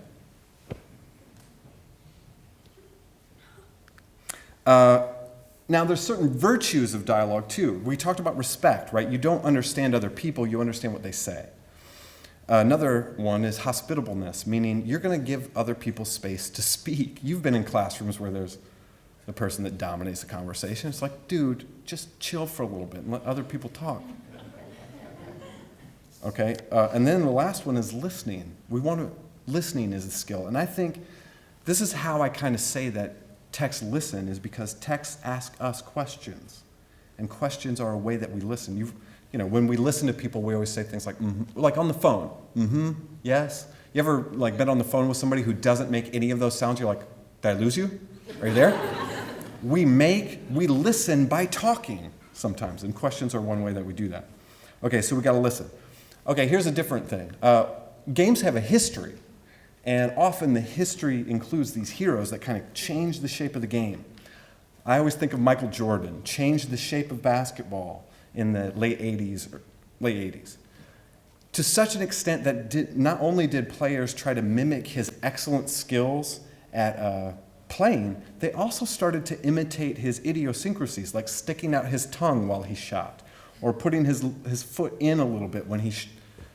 Now, there's certain virtues of dialogue, too. We talked about respect, right? You don't understand other people, you understand what they say. Another one is hospitableness, meaning you're going to give other people space to speak. You've been in classrooms where there's the person that dominates the conversation. It's like, dude, just chill for a little bit and let other people talk. Okay? And then the last one is listening. Listening is a skill. And I think this is how I kind of say that texts listen, is because texts ask us questions. And questions are a way that we listen. When we listen to people, we always say things like, like on the phone, yes. You ever been on the phone with somebody who doesn't make any of those sounds? You're like, did I lose you? Are you there? We listen by talking sometimes, and questions are one way that we do that. Okay, so we got to listen. Okay, here's a different thing. Games have a history, and often the history includes these heroes that kind of change the shape of the game. I always think of Michael Jordan, changed the shape of basketball in the late 80s. To such an extent that not only did players try to mimic his excellent skills at playing, they also started to imitate his idiosyncrasies, like sticking out his tongue while he shot, or putting his foot in a little bit when he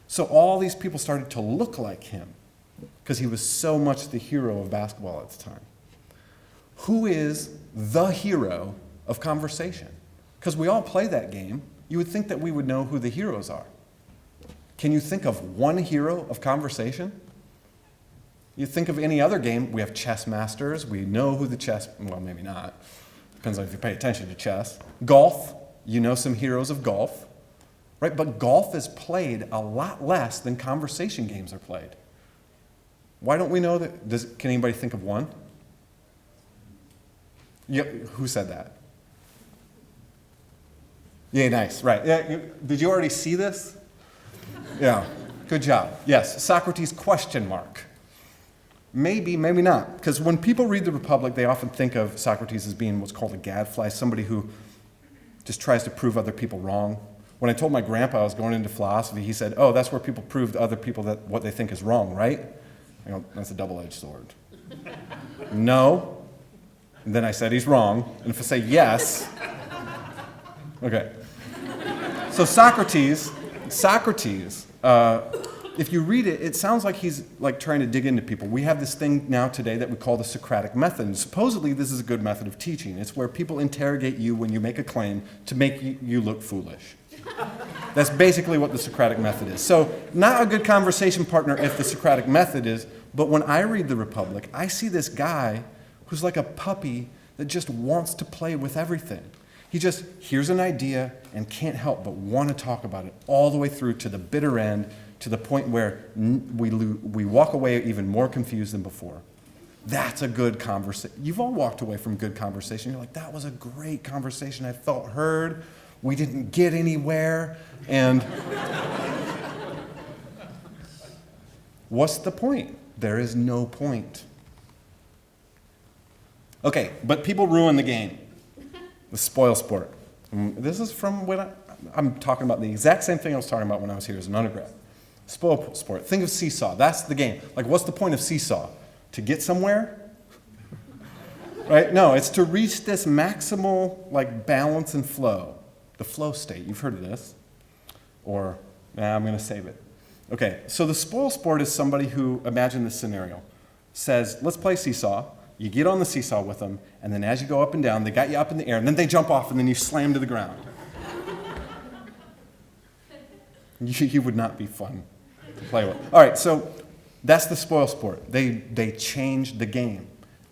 so all these people started to look like him because he was so much the hero of basketball at the time. Who is the hero of conversation? Because we all play that game. You would think that we would know who the heroes are. Can you think of one hero of conversation? You think of any other game, we have chess masters, we know who the chess, well, maybe not. Depends on if you pay attention to chess. Golf, you know some heroes of golf, right? But golf is played a lot less than conversation games are played. Why don't we know that? Can anybody think of one? Yeah, who said that? Yeah, nice, right. Yeah, did you already see this? Yeah, good job. Yes, Socrates question mark. Maybe, maybe not. Because when people read the Republic, they often think of Socrates as being what's called a gadfly, somebody who just tries to prove other people wrong. When I told my grandpa I was going into philosophy, he said, oh, that's where people prove to other people that what they think is wrong, right? I go, that's a double-edged sword. No. And then I said he's wrong. And if I say yes, okay. So Socrates, if you read it, it sounds like he's like trying to dig into people. We have this thing now today that we call the Socratic method. And supposedly this is a good method of teaching. It's where people interrogate you when you make a claim to make you look foolish. That's basically what the Socratic method is. So not a good conversation partner if the Socratic method is, but when I read the Republic, I see this guy who's like a puppy that just wants to play with everything. He just hears an idea and can't help but want to talk about it all the way through to the bitter end, to the point where we walk away even more confused than before. That's a good conversation. You've all walked away from good conversation. You're like, that was a great conversation. I felt heard. We didn't get anywhere. And what's the point? There is no point. Okay, but people ruin the game. The spoil sport. This is from when I'm talking about the exact same thing I was talking about when I was here as an undergrad. Spoil sport. Think of seesaw. That's the game. Like, what's the point of seesaw? To get somewhere? Right? No, it's to reach this maximal, like, balance and flow. The flow state. You've heard of this. Or, I'm going to save it. Okay, so the spoil sport is somebody who, imagine this scenario, says, let's play seesaw. You get on the seesaw with them, and then as you go up and down, they got you up in the air, and then they jump off, and then you slam to the ground. You would not be fun to play with. All right, so that's the spoil sport. They changed the game.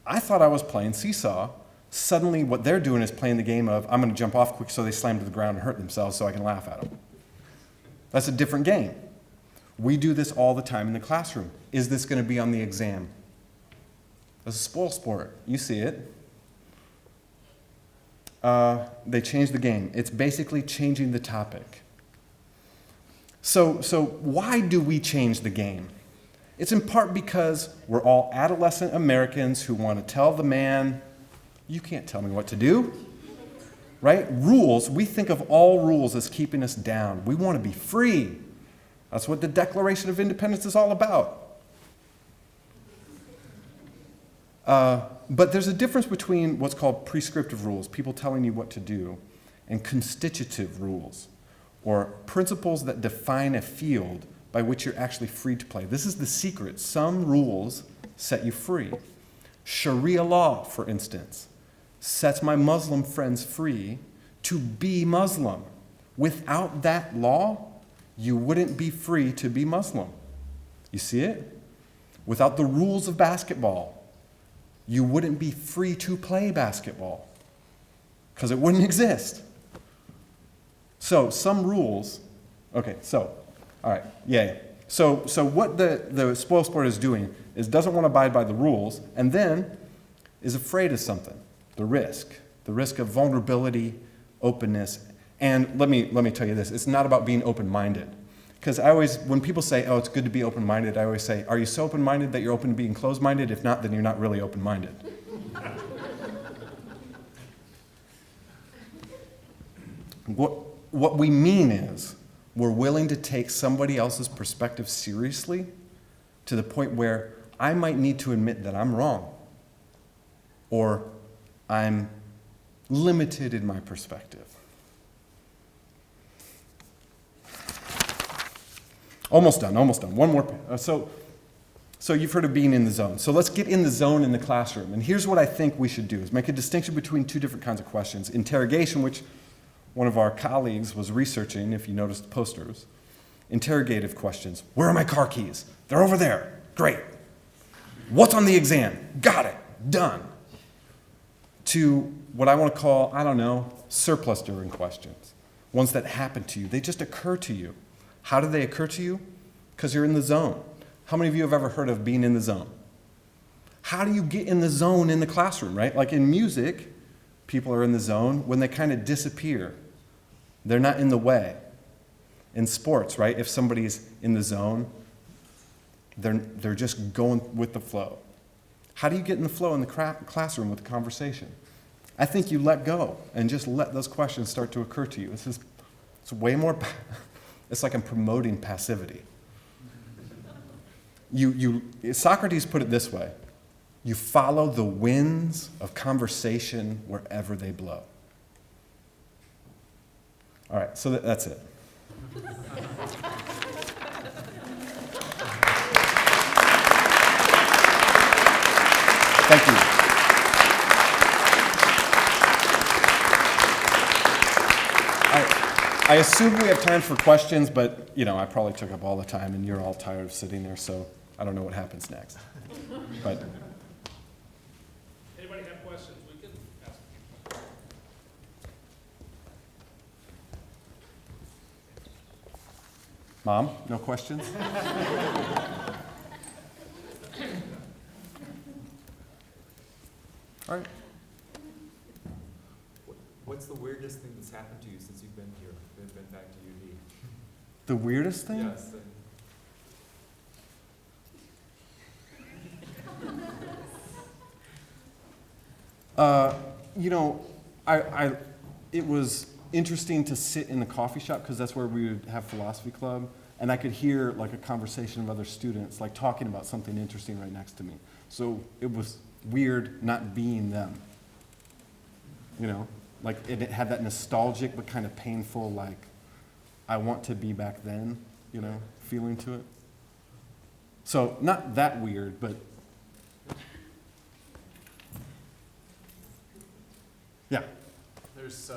I thought I was playing seesaw. Suddenly, what they're doing is playing the game of, I'm going to jump off quick so they slam to the ground and hurt themselves so I can laugh at them. That's a different game. We do this all the time in the classroom. Is this going to be on the exam? That's a spoil sport. You see it. They changed the game. It's basically changing the topic. So why do we change the game? It's in part because we're all adolescent Americans who want to tell the man, you can't tell me what to do. Right? Rules, we think of all rules as keeping us down. We want to be free. That's what the Declaration of Independence is all about. But there's a difference between what's called prescriptive rules, people telling you what to do, and constitutive rules, or principles that define a field by which you're actually free to play. This is the secret. Some rules set you free. Sharia law, for instance, sets my Muslim friends free to be Muslim. Without that law, you wouldn't be free to be Muslim. You see it? Without the rules of basketball, you wouldn't be free to play basketball because it wouldn't exist. So some rules, okay, so, all right, yay. So what the spoil sport is doing is doesn't want to abide by the rules and then is afraid of something, the risk of vulnerability, openness. And let me tell you this, it's not about being open-minded. Because when people say, oh, it's good to be open-minded, I always say, are you so open-minded that you're open to being closed-minded? If not, then you're not really open-minded. What we mean is we're willing to take somebody else's perspective seriously to the point where I might need to admit that I'm wrong. or I'm limited in my perspective. Almost done. One more. So you've heard of being in the zone. So let's get in the zone in the classroom. And here's what I think we should do, is make a distinction between two different kinds of questions. Interrogation, which one of our colleagues was researching, if you noticed the posters. Interrogative questions. Where are my car keys? They're over there. Great. What's on the exam? Got it. Done. To what I want to call, I don't know, surplus during questions. Ones that happen to you. They just occur to you. How do they occur to you? Because you're in the zone. How many of you have ever heard of being in the zone? How do you get in the zone in the classroom, right? Like in music, people are in the zone when they kind of disappear. They're not in the way. In sports, right? If somebody's in the zone, they're just going with the flow. How do you get in the flow in the classroom with the conversation? I think you let go and just let those questions start to occur to you. It's way more, it's like I'm promoting passivity. Socrates put it this way: you follow the winds of conversation wherever they blow. All right, so that's it. Thank you. I assume we have time for questions, but I probably took up all the time and you're all tired of sitting there, so I don't know what happens next. But Anybody have questions? We can ask. Mom, no questions? All right. What's the weirdest thing that's happened to you since you've been here, been back to UD? The weirdest thing? Yes. It was interesting to sit in the coffee shop because that's where we would have philosophy club, and I could hear like a conversation of other students like talking about something interesting right next to me. So it was weird not being them. Like it had that nostalgic but kind of painful, like I want to be back then, feeling to it. So not that weird, but yeah. There's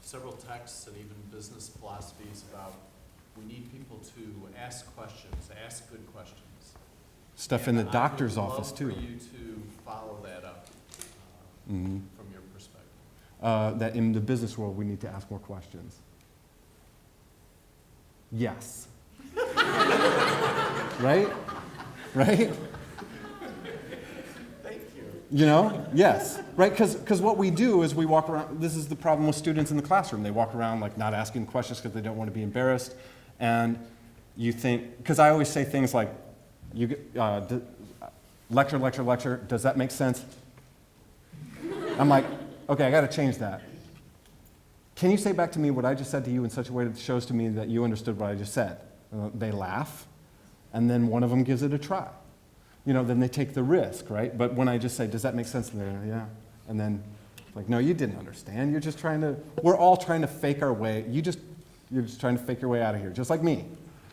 several texts and even business philosophies about we need people to ask questions, ask good questions. Stuff And in the doctor's I would office love too. for you to follow that up Mm-hmm. from your perspective. That in the business world we need to ask more questions. Yes. Right? Right? Thank you. Yes. Right? Because what we do is we walk around, this is the problem with students in the classroom. They walk around like not asking questions because they don't want to be embarrassed. And you think, because I always say things like, lecture, does that make sense? I'm like, okay, I got to change that. Can you say back to me what I just said to you in such a way that shows to me that you understood what I just said? They laugh, and then one of them gives it a try. Then they take the risk, right? But when I just say, does that make sense? And they're, yeah. And then, like, no, you didn't understand. You're just we're all trying to fake our way. You're just trying to fake your way out of here, just like me.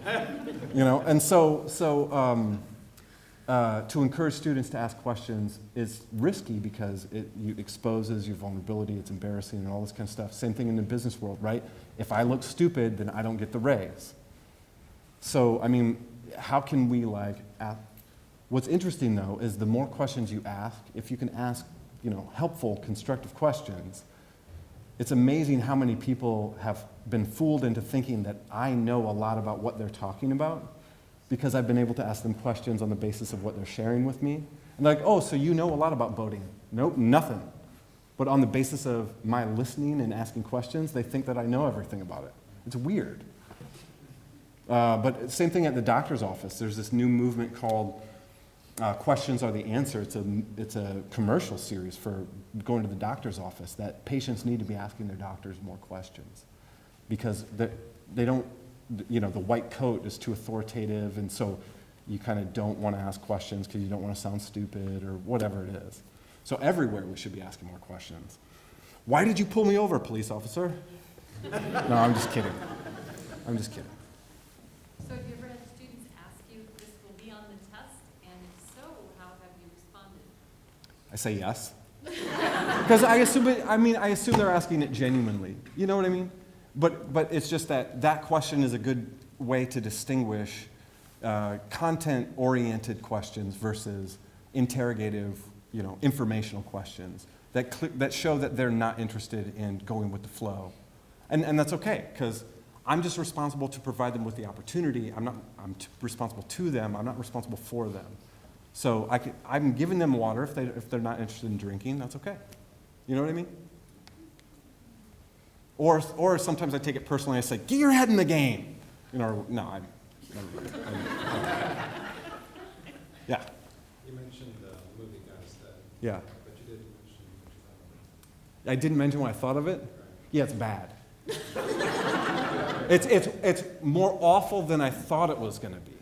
And so to encourage students to ask questions is risky because it exposes your vulnerability, it's embarrassing and all this kind of stuff. Same thing in the business world, right? If I look stupid, then I don't get the raise. So, how can we what's interesting though is the more questions you ask, if you can ask, helpful, constructive questions, it's amazing how many people have been fooled into thinking that I know a lot about what they're talking about because I've been able to ask them questions on the basis of what they're sharing with me. And they're like, oh, so you know a lot about boating. Nope, nothing. But on the basis of my listening and asking questions, they think that I know everything about it. It's weird. But same thing at the doctor's office. There's this new movement called Questions Are the Answer. It's a commercial series for going to the doctor's office that patients need to be asking their doctors more questions because they don't, the white coat is too authoritative, and so you kind of don't want to ask questions because you don't want to sound stupid or whatever it is. So everywhere we should be asking more questions. Why did you pull me over, police officer? No, I'm just kidding. I'm just kidding. So have you ever had students ask you if this will be on the test? And if so, how have you responded? I say yes. Because I assume they're asking it genuinely. You know what I mean? But it's just that question is a good way to distinguish content-oriented questions versus interrogative, informational questions that show that they're not interested in going with the flow. And that's okay, because I'm just responsible to provide them with the opportunity. I'm responsible to them. I'm not responsible for them. So I'm giving them water if they're not interested in drinking. That's okay. You know what I mean? Or sometimes I take it personally. I say, "Get your head in the game." No, yeah. You mentioned the movie God is Dead. Yeah. But you didn't mention what you thought of it. I didn't mention what I thought of it. Right. Yeah, it's bad. It's more awful than I thought it was going to be.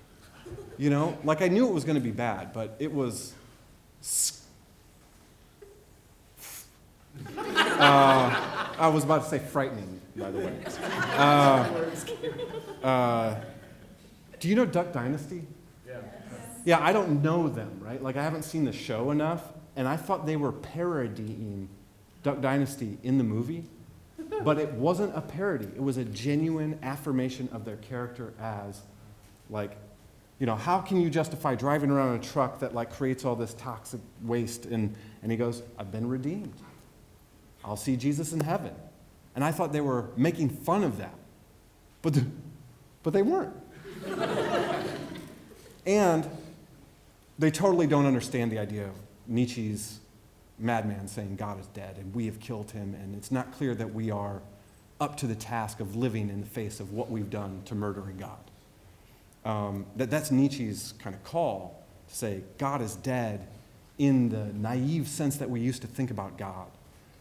Like I knew it was going to be bad, but it was. I was about to say frightening, by the way. Do you know Duck Dynasty? Yeah. Yeah, I don't know them, right? Like I haven't seen the show enough, and I thought they were parodying Duck Dynasty in the movie, but it wasn't a parody. It was a genuine affirmation of their character as, how can you justify driving around a truck that creates all this toxic waste? And he goes, I've been redeemed. I'll see Jesus in heaven. And I thought they were making fun of that, but they weren't. And they totally don't understand the idea of Nietzsche's madman saying God is dead and we have killed him, and it's not clear that we are up to the task of living in the face of what we've done to murdering God. That's Nietzsche's kind of call to say God is dead in the naive sense that we used to think about God.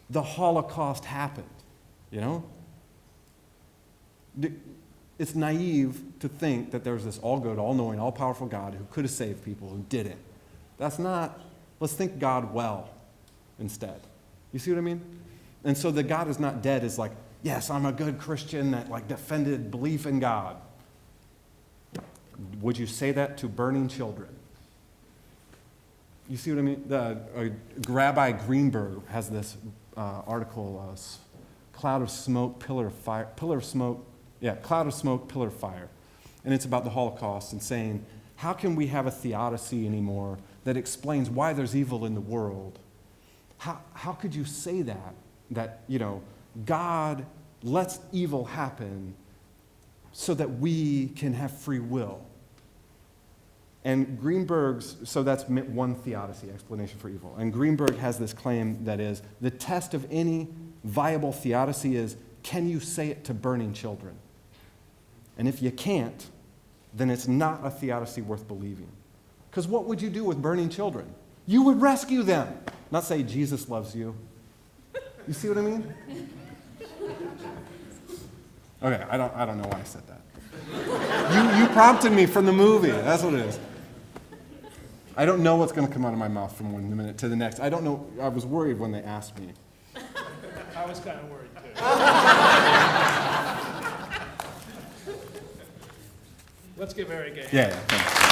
The Holocaust happened, It's naive to think that there's this all-good, all-knowing, all-powerful God who could have saved people who didn't. That's not, let's think God well instead. You see what I mean? And so the God is not dead is yes, I'm a good Christian that defended belief in God. Would you say that to burning children? You see what I mean? Rabbi Greenberg has this article, Cloud of Smoke, Pillar of Fire, Cloud of Smoke, Pillar of Fire. And it's about the Holocaust and saying, how can we have a theodicy anymore that explains why there's evil in the world? How could you say that, God lets evil happen so that we can have free will? And so that's one theodicy, explanation for evil. And Greenberg has this claim that is, the test of any viable theodicy is, can you say it to burning children? And if you can't, then it's not a theodicy worth believing. Because what would you do with burning children? You would rescue them, not say Jesus loves you. You see what I mean? Okay, I don't know why I said that. You prompted me from the movie. That's what it is. I don't know what's going to come out of my mouth from one minute to the next. I don't know. I was worried when they asked me. I was kind of worried too. Let's give Eric a hand. Yeah. Thanks.